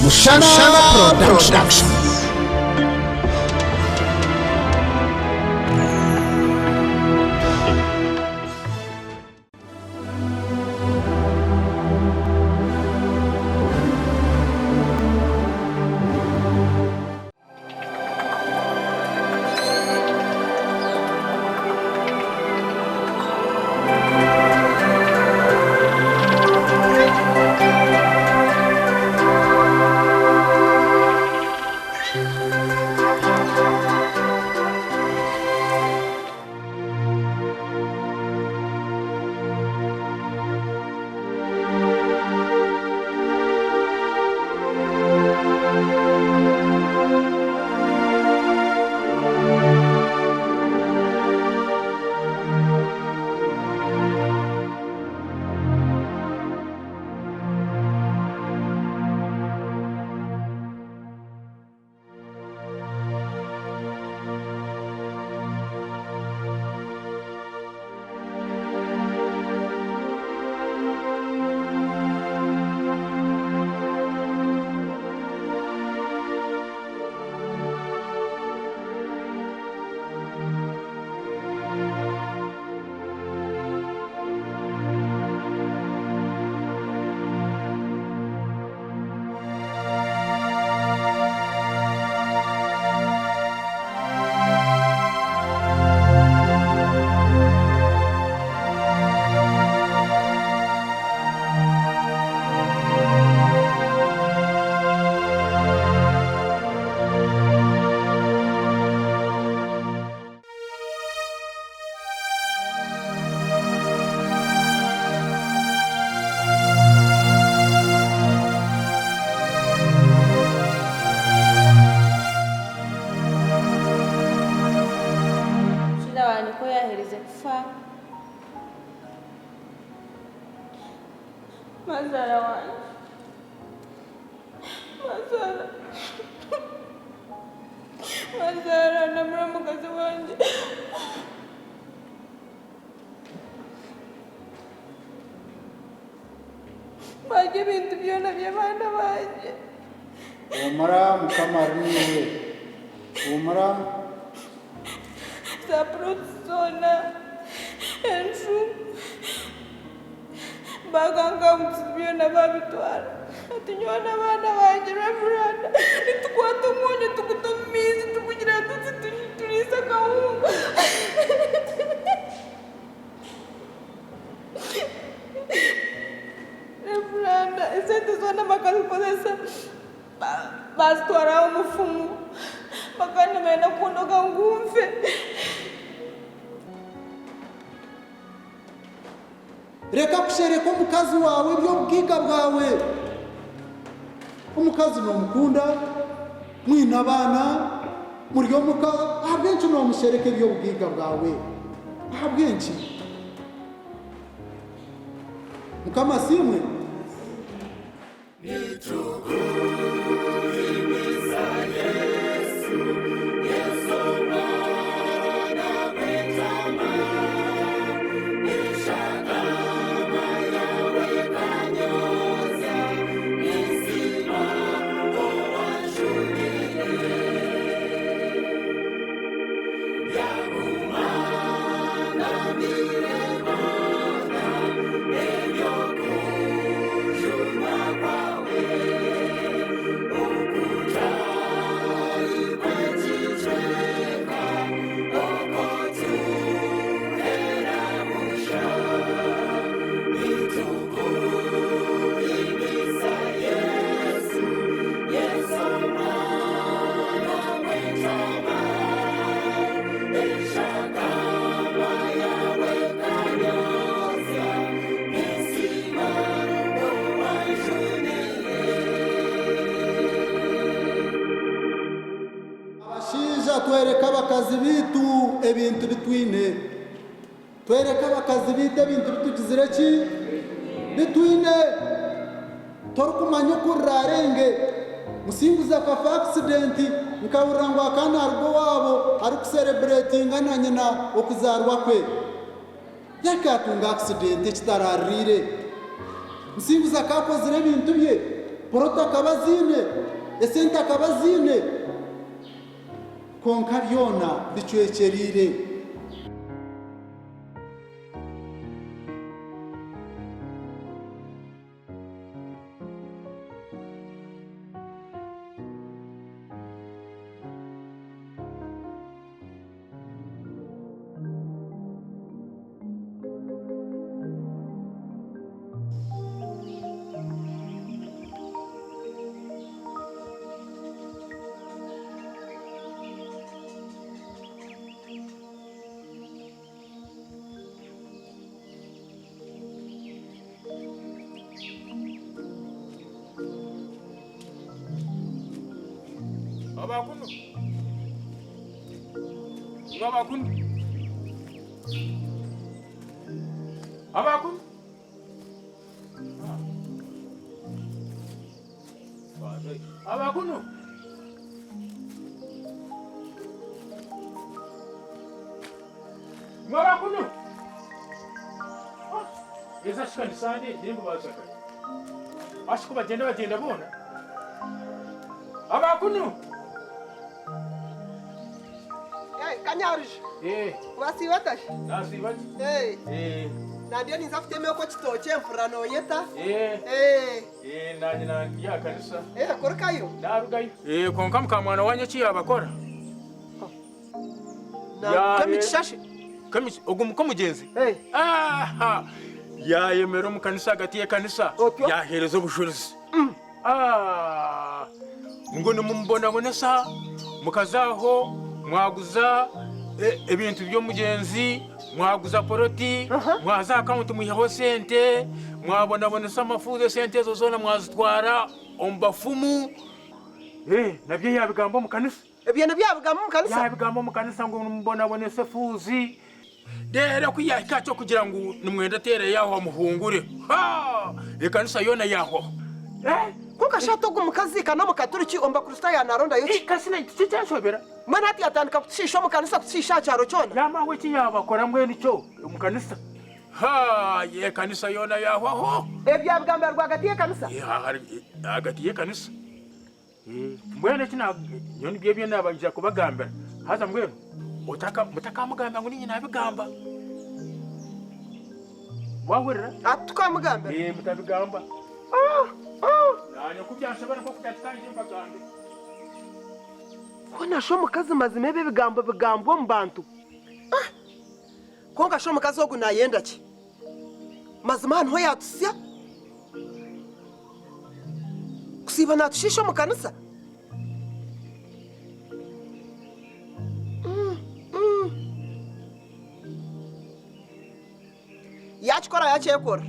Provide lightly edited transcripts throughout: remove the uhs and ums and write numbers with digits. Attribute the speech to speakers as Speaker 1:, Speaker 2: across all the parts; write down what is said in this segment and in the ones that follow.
Speaker 1: Mushana Production.
Speaker 2: Mazara wanjye Mazara na muramukazi wanjye bajye ibintu byona by'abana banjye
Speaker 3: umara mukamari niwe umara
Speaker 2: za produzona enju baganga byona babitwara atunyona abana banjye Reverend nitukwata umunyu tugutumiza tukugira turisa kawunga Reverend isente zona bakazikozesa bazitwara umufumu bakanemera kundoga ngumve
Speaker 3: reka kushereka umukazi wawe ibyo bwiga bwawe umukazi no mukunda mwina abana muryo muka abenshi no mushereke ibyo bwiga bwawe abenshi mukama simwe twereka abakazi bitu ebintu bitwine twereka abakazi bitu ebintu bitugizire ki bitwine torukumanya kurarenge musimbuza kafa accident nkawurangwa akana arwo wabo ari kucelebratinga na nyina okuzarwa kwe yakatunga accident kitararire musimbuza kakozire ebintu bye porota akaba zine esente akaba zine konka byona bicwekerire.
Speaker 1: Abakunu. Abakunu. Abakunu. Abakunu. Abakunu. Eza shikanisane ndimbo bazaka. Ashiko bagenda bona. Abakunu.
Speaker 2: Kanyaruje wasibatashe
Speaker 1: nasibati
Speaker 2: nandiyo ninza kutemeye ko kitoke mfura noyeta
Speaker 1: nanye nangiya kanisa
Speaker 2: korukayo
Speaker 1: narugayo konka mukamwana wanye ki yabakora
Speaker 2: kamikishashe
Speaker 1: ko mugenzi yayemera mu kanisa hagati ye kanisa yahereza ubushobozi ngo nimumbona sa mukazaho mwaguza ibintu byo mugenzi mwaguza poroti mwaza account muyaho sente mwabona amafuze sente zo zona mwazitwara ombafumu nabyo yabigamba mu kanisa yabigamba mu kanisa ngo mbona se fuzi dere kuyaka cyo kugira ngo nimwenda tere yaho muhungure ikanisa yona yaho
Speaker 2: kuko ashato gumukazi kana mukaturiki omba kristo ya naronda yo
Speaker 1: kasina cyashobera
Speaker 2: mana ati atandika kutshisha mu kanisa kutshisha cyaro cyona
Speaker 1: yamawe ki yabakora mwe nicyo mu kanisa ye kanisa yona yaho
Speaker 2: ebyabigamba rwagati ye kanisa
Speaker 1: hagati ye kanisa mwene kina nyoni byebye nabanje kubagambira haza mwene mutakamugamba ngo ninyi nabigamba wahurira
Speaker 2: atukamugamba
Speaker 1: mutabigamba nanye kubyashobora ko kutatangije mbagambe
Speaker 2: kona sho mukazi mazime bigambo mu bantu konga sho mukazi wo gunayenda ki mazima hano yatusya kusiba natushisha mu kanisa yakikora yakekora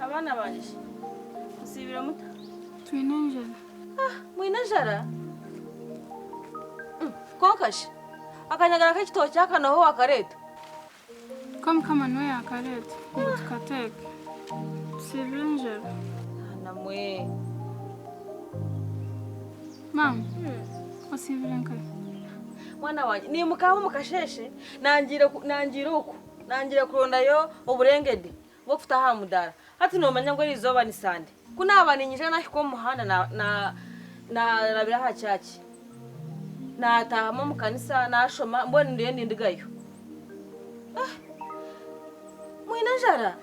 Speaker 4: abana banje musibira muta
Speaker 5: twinenjara
Speaker 4: mwinajara konkashe akanyagara k'igitoki akanoho wakareta
Speaker 5: ko mukamano yakareta ngo tukateke sibira njara
Speaker 4: namwe
Speaker 5: mama wasibira nkaye
Speaker 4: mwana wanje ni mukaho mukasheshe nangira kurondayo uburengede bwo kufata hamudara hati nomanya ngo rizoba ni sande kunaba ninyije nashiko muhanda na rabira hacyaki natahamo mu kanisa nashoma mbone ndiye ndindigayo mwinajara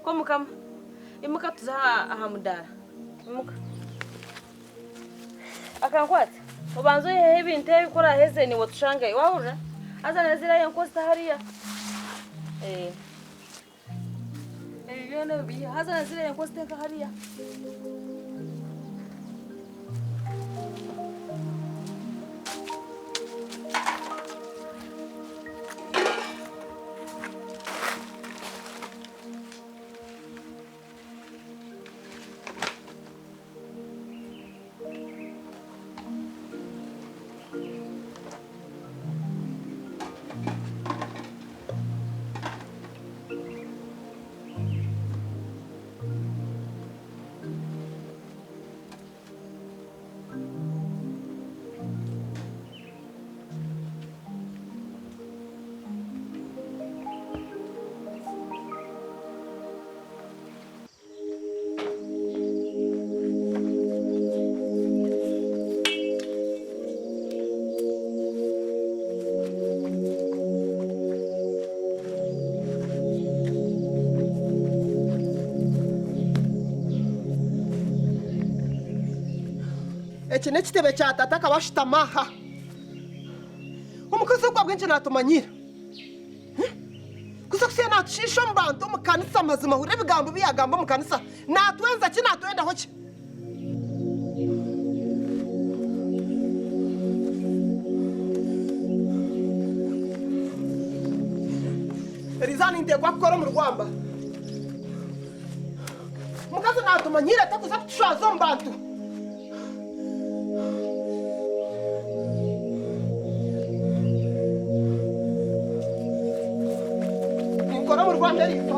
Speaker 4: ko mukama imuka tuza ahamudara imuka akankwata ubanzo yehe ibintu bikora heze ni watushangaye wahura azana zira yankosta hariya Yone bi hazana zira yankosta hariya
Speaker 2: iki ni kitebe cya tata akabashitamaha umukozi w'ubwo bwinshi natumanyira gusa kusiye natushisho mbantu mu kanisa mazima hure bigambo biyagamba mu kanisa natwenza ki natwenda hoki Rizani ndekwa kukora mu Rwanda mukazi natumanyira atakuza kutushazo mbantu Nkora mu Rwanda ariko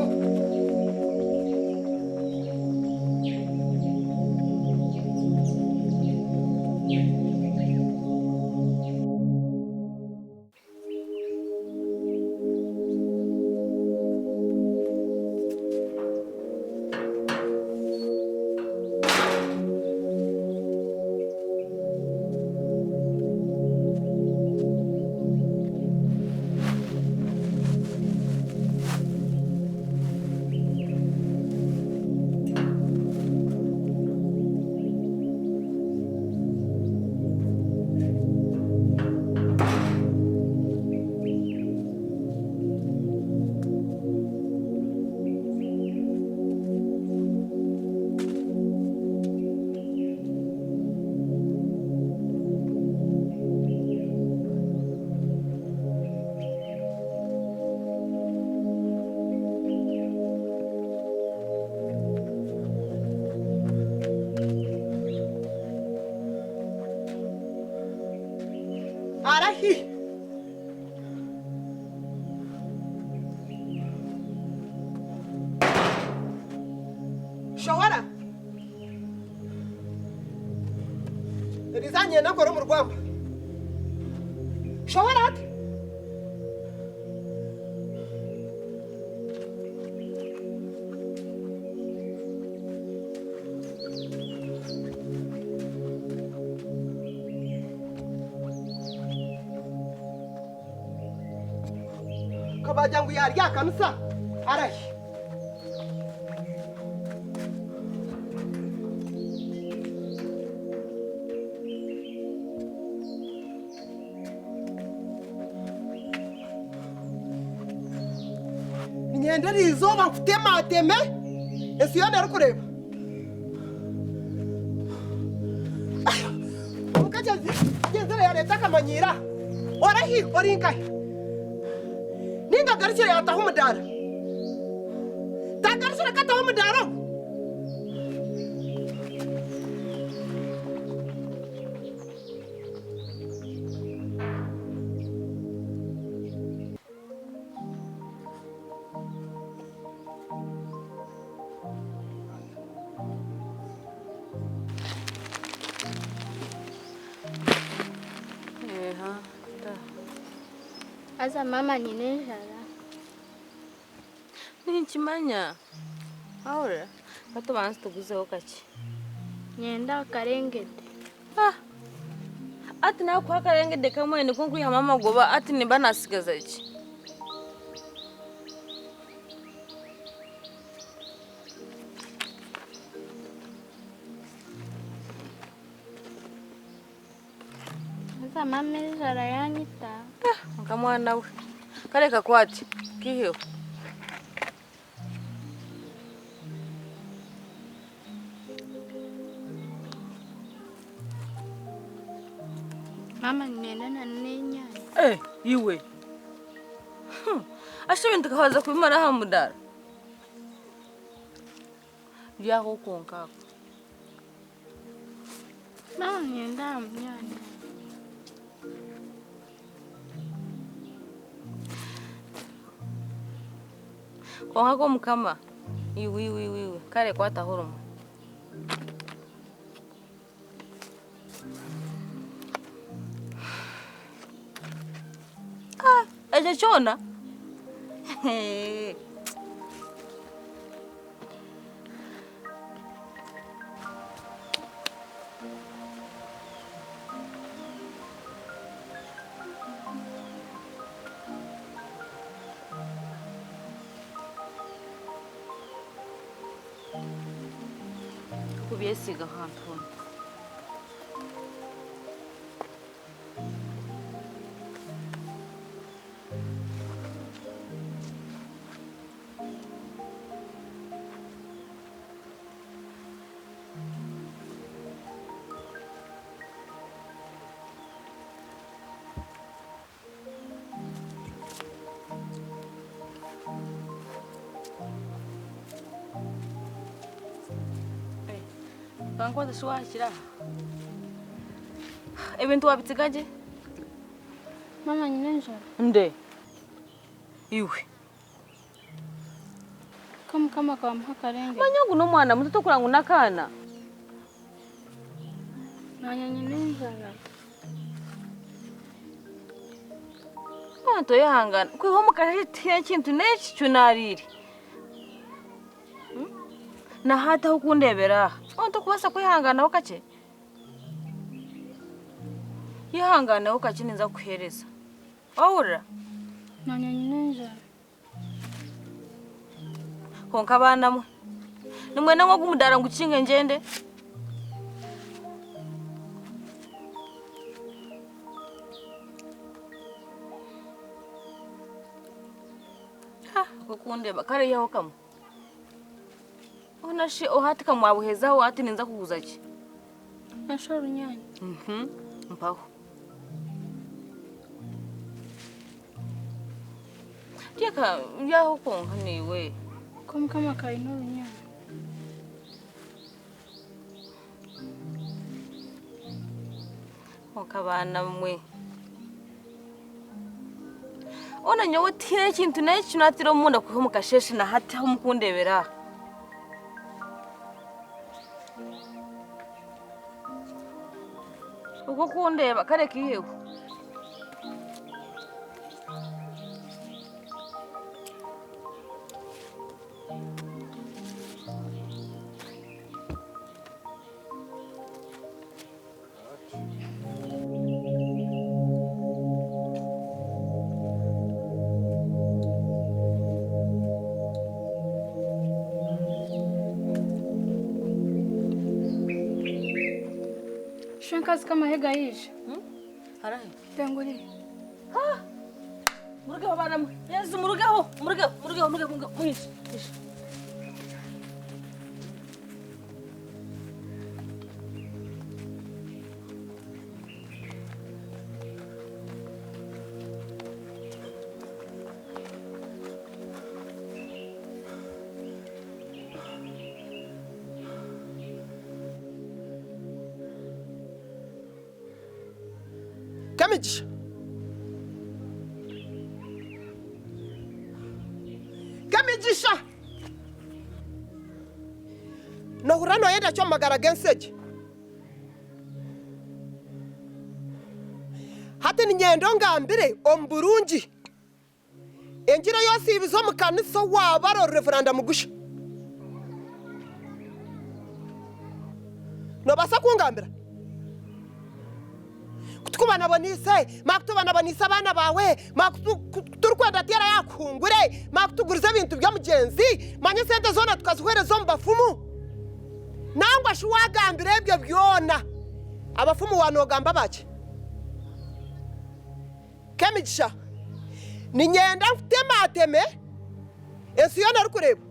Speaker 2: Arahi. Shawara. Rizanye nakora mu Rwanda. Shawara ati. Kabajangu yarya kanisa arahi Ninyenderi izoba mfutema teme esiyone ari kureba Mukaje genzera ya leta kamanyira orahi orinkai Ninga garishira yataho umudara. Tagarishira kataho umudara.
Speaker 5: Aza mama ninenjara.
Speaker 4: Ninchimanya. Ahora, bato bantu tuguzeho kaki.
Speaker 5: Nyenda karengede.
Speaker 4: Ati na kwa karengede kamwe ni kunkuri mama goba ati ni banasigaza iki.
Speaker 5: Aza mama njara yanyita.
Speaker 4: Nkamwana we. Kale kakwati. Kihiyo.
Speaker 5: Mama nenda na nenya.
Speaker 4: Iwe. Asho bintu kawaza kubimara hamudara. Yako konka.
Speaker 5: Mama nenda mnyanya.
Speaker 4: Konka ko mukama. Iwe. Kale kwata horomo. Eje chona. Kubyesiga hantu. Kankoza shwashira. Ebintu wabitigaje?
Speaker 5: Mama nyine njara.
Speaker 4: Nde. Iwe.
Speaker 5: Kama kwa mhakarenge.
Speaker 4: Manyangu no mwana muto kurangu nakana.
Speaker 5: Nanya nyine njara.
Speaker 4: Anto yahangana. Kwihomo kaje kintu neki cunariri. Na hata hukundebera. Anto kubasa kwihangana okache. Yihangana okache ninza kuhereza. Awura.
Speaker 5: Nanya nyine njara.
Speaker 4: Konka bana mwe. Nimwena ngo kumudara ngucinge njende. Ha, kukunde bakare yaho kamwe. Ona shi ohati kamwabuhezaho ati ninza kuguza ki.
Speaker 5: Nashora unyanya.
Speaker 4: Mpaho. Tiaka yaho konka niwe.
Speaker 5: Kama kaino unyanya.
Speaker 4: Konka bana mwe. Ona nyowe tine kintu neki natiro munda kuho mukasheshe na hati ho mukundebera. Uko kundeba kare kihewe.
Speaker 5: Shankazi kama hega yisha.
Speaker 4: Harahe.
Speaker 5: Tenguri.
Speaker 4: Ha! Murugeho bana mwe. Yesu murugeho. Mwishi.
Speaker 2: Kamigisha. Kamigisha. Nohurano yenda cyo magara genseje. Hati ni nyendo ngambire omburungi. Enjira yose ibizo mu kanisa wabaro reverenda mugusha. No basa kungambira. Kutukubana bonise, makutubana bonise abana bawe, makuturkwenda tera yakungure, makutuguriza ibintu bya mugenzi, manye sente zona tukazuhereza mu bafumu. Nangwa shiwagambira ebyo byona. Abafumu wanogamba bake. Kemigisha. Ni nyenda mfite mateme. Esi yona rukureba.